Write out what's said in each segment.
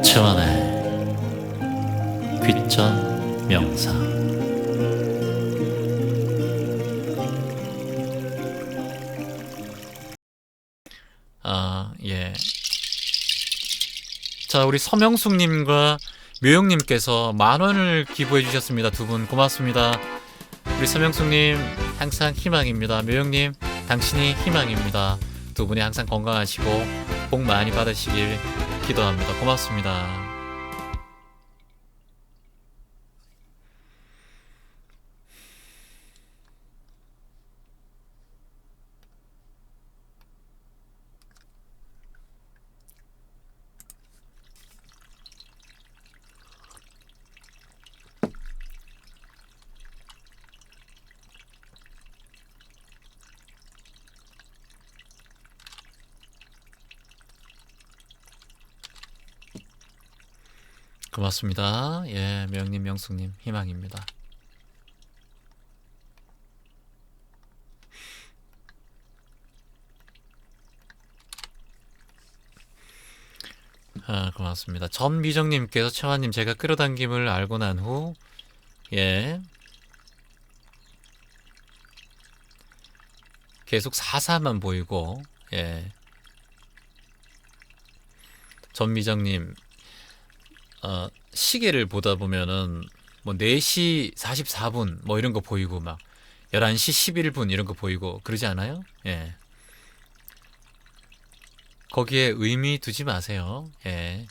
최원의 귀전 명상. 예. 자, 우리 서명숙님과 묘영님께서 10,000원을 기부해 주셨습니다. 두 분 고맙습니다. 우리 서명숙님 항상 희망입니다. 묘영님 당신이 희망입니다. 두 분이 항상 건강하시고 복 많이 받으시길 기도합니다. 고맙습니다. 고맙습니다. 예, 명님, 명숙님 희망입니다. 고맙습니다. 전미정님께서 채화님 제가 끌어당김을 알고 난 후 예, 계속 사사만 보이고 예, 전미정님 시계를 보다 보면은 뭐 4시 44분 뭐 이런 거 보이고 막 11시 11분 이런 거 보이고 그러지 않아요? 예. 거기에 의미 두지 마세요. 예.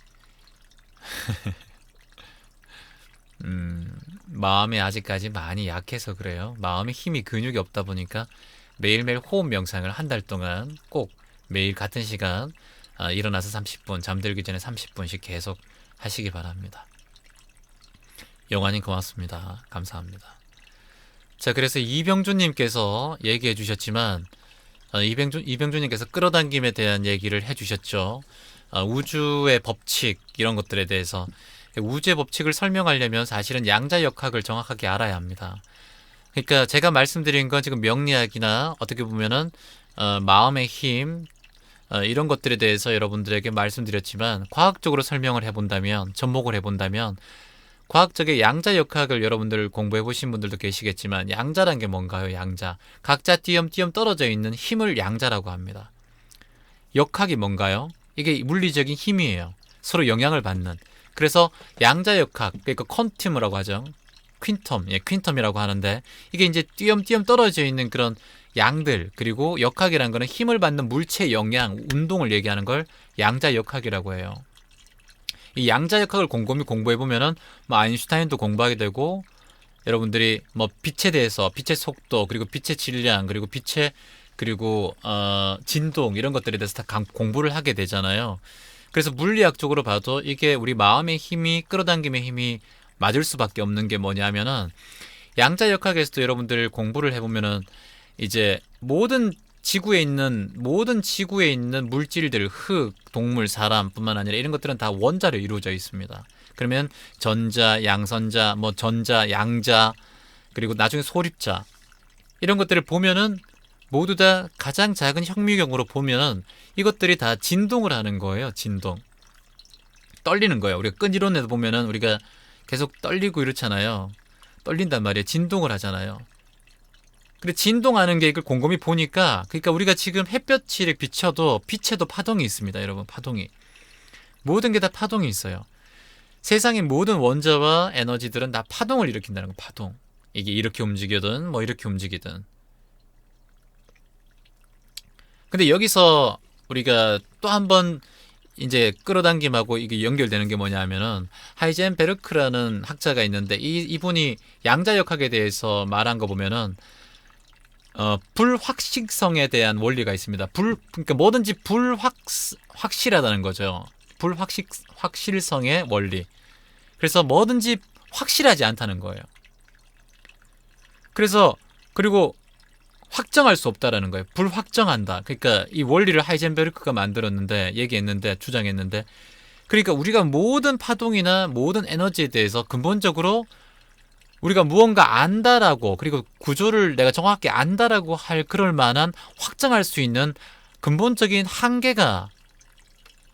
마음이 아직까지 많이 약해서 그래요. 마음에 힘이 근육이 없다 보니까 매일매일 호흡 명상을 한 달 동안 꼭 매일 같은 시간 일어나서 30분, 잠들기 전에 30분씩 계속 하시기 바랍니다. 영환님 고맙습니다. 감사합니다. 자, 그래서 이병준님께서 얘기해 주셨지만 이병준님께서 끌어당김에 대한 얘기를 해주셨죠. 우주의 법칙 이런 것들에 대해서 우주의 법칙을 설명하려면 사실은 양자역학을 정확하게 알아야 합니다. 그러니까 제가 말씀드린 건 지금 명리학이나 어떻게 보면은 마음의 힘 이런 것들에 대해서 여러분들에게 말씀드렸지만 과학적으로 설명을 해본다면 접목을 해본다면 과학적인 양자역학을 여러분들 공부해 보신 분들도 계시겠지만 양자란 게 뭔가요? 양자. 각자 띄엄띄엄 떨어져 있는 힘을 양자라고 합니다. 역학이 뭔가요? 이게 물리적인 힘이에요. 서로 영향을 받는. 그래서 양자역학, 그러니까 퀀텀이라고 하죠. 퀸텀, 예, 퀸텀이라고 하는데 이게 이제 띄엄띄엄 떨어져 있는 그런 양들, 그리고 역학이라는 거는 힘을 받는 물체 영향, 운동을 얘기하는 걸 양자역학이라고 해요. 이 양자역학을 곰곰이 공부해보면은 뭐 아인슈타인도 공부하게 되고 여러분들이 뭐 빛에 대해서 빛의 속도 그리고 빛의 질량 그리고 빛의 그리고 진동 이런 것들에 대해서 다 공부를 하게 되잖아요. 그래서 물리학적으로 봐도 이게 우리 마음의 힘이 끌어당김의 힘이 맞을 수밖에 없는 게 뭐냐면은 양자역학에서도 여러분들 공부를 해보면은 이제 모든 지구에 있는 물질들, 흙, 동물, 사람뿐만 아니라 이런 것들은 다 원자로 이루어져 있습니다. 그러면 전자, 양선자, 뭐 전자, 양자, 그리고 나중에 소립자 이런 것들을 보면은 모두 다 가장 작은 현미경으로 보면은 이것들이 다 진동을 하는 거예요. 진동. 떨리는 거예요. 우리가 끈이론에도 보면은 우리가 계속 떨리고 이렇잖아요. 떨린단 말이에요. 진동을 하잖아요. 근데 진동하는 게 이걸 곰곰이 보니까 그러니까 우리가 지금 햇볕이 비춰도 빛에도 파동이 있습니다. 여러분, 파동이. 모든 게 다 파동이 있어요. 세상의 모든 원자와 에너지들은 다 파동을 일으킨다는 거. 파동. 이게 이렇게 움직이든 뭐 이렇게 움직이든. 근데 여기서 우리가 또 한 번 이제 끌어당김하고 이게 연결되는 게 뭐냐면은 하이젠베르크라는 학자가 있는데 이분이 양자역학에 대해서 말한 거 보면은 불확실성에 대한 원리가 있습니다. 그러니까 뭐든지 확실하다는 거죠. 확실성의 원리. 그래서 뭐든지 확실하지 않다는 거예요. 그래서 그리고 확정할 수 없다라는 거예요. 불확정한다. 그러니까 이 원리를 하이젠베르크가 만들었는데 얘기했는데 주장했는데 그러니까 우리가 모든 파동이나 모든 에너지에 대해서 근본적으로 우리가 무언가 안다라고 그리고 구조를 내가 정확히 안다라고 할 그럴 만한 확정할 수 있는 근본적인 한계가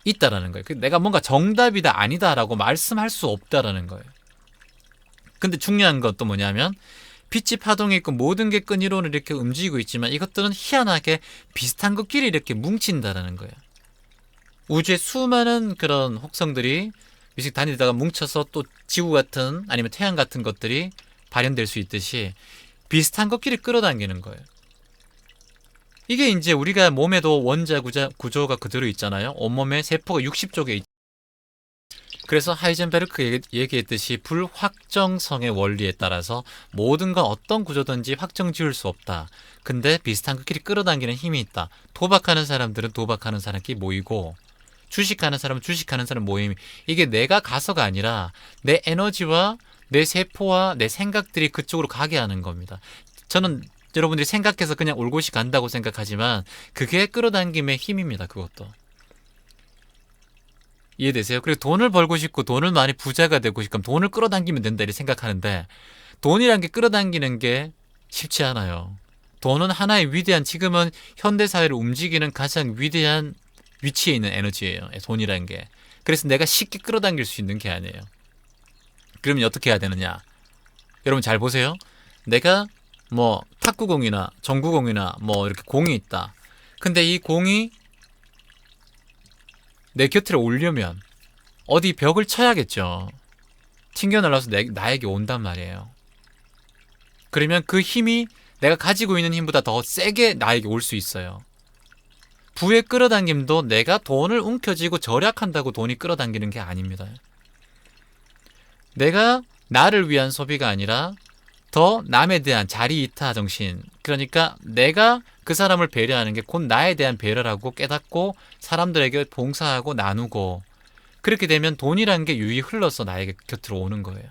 있다라는 거예요. 내가 뭔가 정답이다 아니다라고 말씀할 수 없다라는 거예요. 근데 중요한 것도 뭐냐면 빛이 파동이 있고 모든 게 끈이로는 이렇게 움직이고 있지만 이것들은 희한하게 비슷한 것끼리 이렇게 뭉친다라는 거예요. 우주의 수많은 그런 혹성들이 미식 다니다가 뭉쳐서 또 지구 같은 아니면 태양 같은 것들이 발현될 수 있듯이 비슷한 것끼리 끌어당기는 거예요. 이게 이제 우리가 몸에도 원자 구조가 그대로 있잖아요. 온몸에 세포가 60조 개 있. 그래서 하이젠베르크 얘기했듯이 불확정성의 원리에 따라서 모든 건 어떤 구조든지 확정 지을 수 없다. 근데 비슷한 것끼리 끌어당기는 힘이 있다. 도박하는 사람들은 도박하는 사람끼리 모이고 주식하는 사람은 주식하는 사람 모임. 이게 내가 가서가 아니라 내 에너지와 내 세포와 내 생각들이 그쪽으로 가게 하는 겁니다. 저는 여러분들이 생각해서 그냥 올곧이 간다고 생각하지만 그게 끌어당김의 힘입니다. 그것도. 이해되세요? 그리고 돈을 벌고 싶고 돈을 많이 부자가 되고 싶으면 돈을 끌어당기면 된다 이렇게 생각하는데 돈이란 게 끌어당기는 게 쉽지 않아요. 돈은 하나의 위대한 지금은 현대사회를 움직이는 가장 위대한 위치에 있는 에너지예요. 돈이라는 게. 그래서 내가 쉽게 끌어당길 수 있는 게 아니에요. 그러면 어떻게 해야 되느냐? 여러분 잘 보세요. 내가 뭐 탁구공이나 정구공이나 뭐 이렇게 공이 있다. 근데 이 공이 내 곁에 오려면 어디 벽을 쳐야겠죠. 튕겨 날라서 나에게 온단 말이에요. 그러면 그 힘이 내가 가지고 있는 힘보다 더 세게 나에게 올 수 있어요. 부의 끌어당김도 내가 돈을 움켜쥐고 절약한다고 돈이 끌어당기는 게 아닙니다. 내가 나를 위한 소비가 아니라 더 남에 대한 자리이타 정신, 그러니까 내가 그 사람을 배려하는 게 곧 나에 대한 배려라고 깨닫고 사람들에게 봉사하고 나누고, 그렇게 되면 돈이라는 게 유유 흘러서 나에게 곁으로 오는 거예요.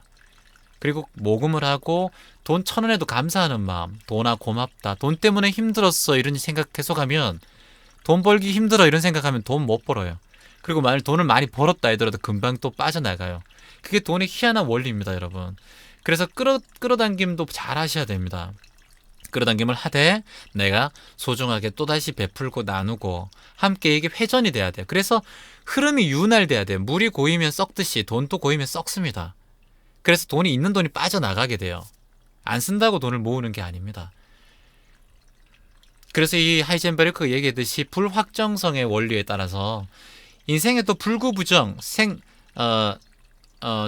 그리고 모금을 하고 돈 1,000원에도 감사하는 마음, 돈아 고맙다, 돈 때문에 힘들었어 이런 생각 계속 하면, 돈 벌기 힘들어 이런 생각하면 돈 못 벌어요. 그리고 만약 돈을 많이 벌었다 하더라도 금방 또 빠져나가요. 그게 돈의 희한한 원리입니다, 여러분. 그래서 끌어당김도 잘 하셔야 됩니다. 끌어당김을 하되 내가 소중하게 또다시 베풀고 나누고 함께 이게 회전이 돼야 돼요. 그래서 흐름이 윤활돼야 돼요. 물이 고이면 썩듯이 돈도 고이면 썩습니다. 그래서 돈이 있는 돈이 빠져나가게 돼요. 안 쓴다고 돈을 모으는 게 아닙니다. 그래서 이 하이젠베르크가 얘기했듯이 불확정성의 원리에 따라서 인생에 또 불구부정,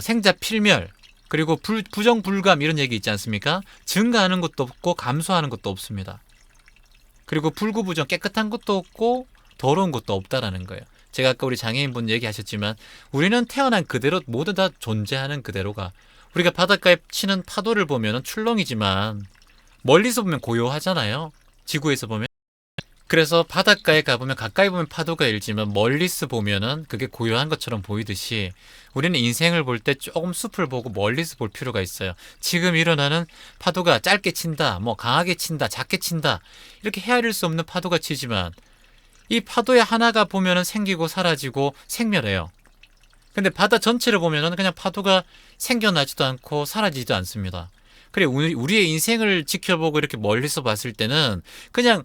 생자 필멸, 그리고 부정불감 이런 얘기 있지 않습니까? 증가하는 것도 없고 감소하는 것도 없습니다. 그리고 불구부정, 깨끗한 것도 없고 더러운 것도 없다라는 거예요. 제가 아까 우리 장애인분 얘기하셨지만 우리는 태어난 그대로 모두 다 존재하는 그대로가, 우리가 바닷가에 치는 파도를 보면 출렁이지만 멀리서 보면 고요하잖아요. 지구에서 보면. 그래서 바닷가에 가보면 가까이 보면 파도가 일지만 멀리서 보면은 그게 고요한 것처럼 보이듯이 우리는 인생을 볼 때 조금 숲을 보고 멀리서 볼 필요가 있어요. 지금 일어나는 파도가 짧게 친다, 뭐 강하게 친다, 작게 친다, 이렇게 헤아릴 수 없는 파도가 치지만 이 파도의 하나가 보면은 생기고 사라지고 생멸해요. 근데 바다 전체를 보면은 그냥 파도가 생겨나지도 않고 사라지지도 않습니다. 그래, 우리의 인생을 지켜보고 이렇게 멀리서 봤을 때는 그냥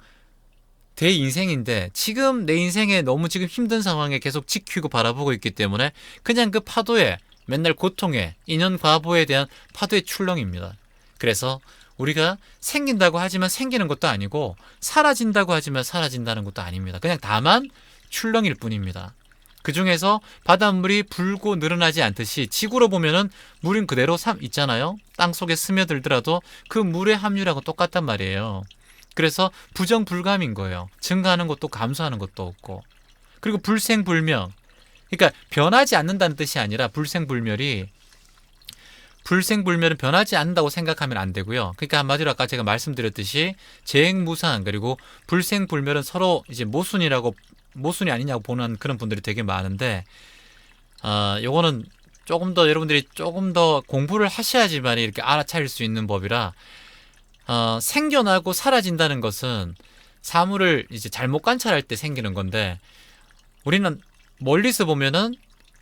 내 인생인데 지금 내 인생에 너무 지금 힘든 상황에 계속 지키고 바라보고 있기 때문에 그냥 그 파도에 맨날 고통에 인연과보에 대한 파도의 출렁입니다. 그래서 우리가 생긴다고 하지만 생기는 것도 아니고 사라진다고 하지만 사라진다는 것도 아닙니다. 그냥 다만 출렁일 뿐입니다. 그 중에서 바닷물이 불고 늘어나지 않듯이 지구로 보면은 물은 그대로 있잖아요. 땅 속에 스며들더라도 그 물의 함유량은 똑같단 말이에요. 그래서 부정불감인 거예요. 증가하는 것도 감소하는 것도 없고. 그리고 불생불명. 그러니까 변하지 않는다는 뜻이 아니라 불생불멸은 변하지 않는다고 생각하면 안 되고요. 그러니까 한마디로 아까 제가 말씀드렸듯이 재행무상, 그리고 불생불멸은 서로 이제 모순이 아니냐고 보는 그런 분들이 되게 많은데, 요거는 조금 더 여러분들이 조금 더 공부를 하셔야지만 이렇게 알아차릴 수 있는 법이라, 생겨나고 사라진다는 것은 사물을 이제 잘못 관찰할 때 생기는 건데, 우리는 멀리서 보면은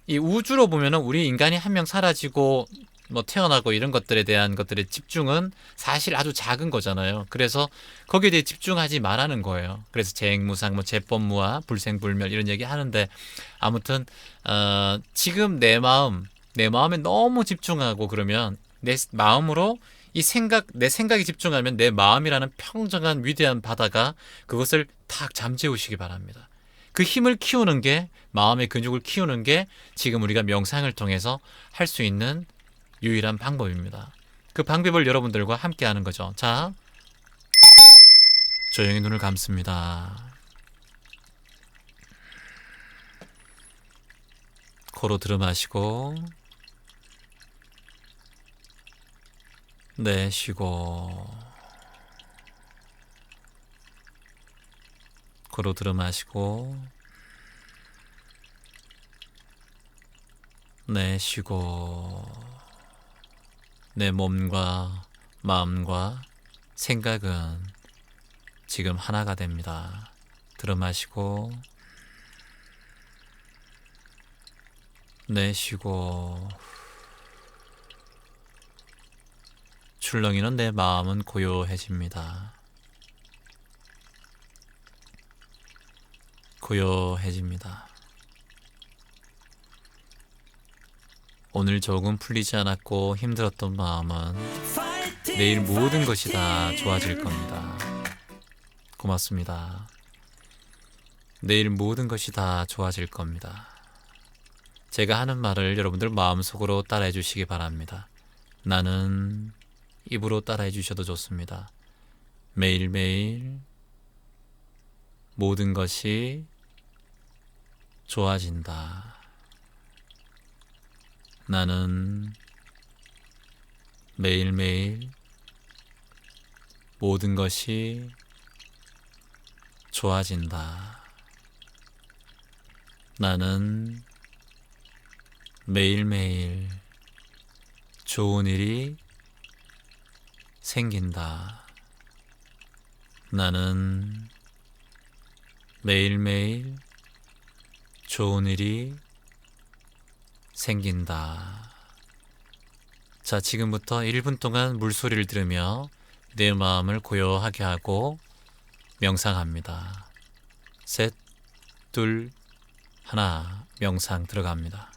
이 우주로 보면은 우리 인간이 한 명 사라지고 뭐 태어나고 이런 것들에 대한 것들의 집중은 사실 아주 작은 거잖아요. 그래서 거기에 대해 집중하지 말라는 거예요. 그래서 재행무상, 뭐 재법무화, 불생불멸 이런 얘기 하는데 아무튼 지금 내 마음에 너무 집중하고 그러면 내 마음으로 내 생각에 집중하면 내 마음이라는 평정한 위대한 바다가 그것을 탁 잠재우시기 바랍니다. 그 힘을 키우는 게 마음의 근육을 키우는 게 지금 우리가 명상을 통해서 할 수 있는 유일한 방법입니다. 그 방법을 여러분들과 함께 하는 거죠. 자, 조용히 눈을 감습니다. 코로 들이마시고 내쉬고 코로 들이마시고 내쉬고 내 몸과 마음과 생각은 지금 하나가 됩니다. 들이마시고 내쉬고 출렁이는 내 마음은 고요해집니다. 고요해집니다. 오늘 조금 풀리지 않았고 힘들었던 마음은 내일 모든 것이 다 좋아질 겁니다. 고맙습니다. 내일 모든 것이 다 좋아질 겁니다. 제가 하는 말을 여러분들 마음속으로 따라해 주시기 바랍니다. 나는 입으로 따라해 주셔도 좋습니다. 매일매일 모든 것이 좋아진다. 나는 매일매일 모든 것이 좋아진다. 나는 매일매일 좋은 일이 생긴다. 나는 매일매일 좋은 일이 생긴다. 자, 지금부터 1분 동안 물소리를 들으며 내 마음을 고요하게 하고 명상합니다. 셋, 둘, 하나, 명상 들어갑니다.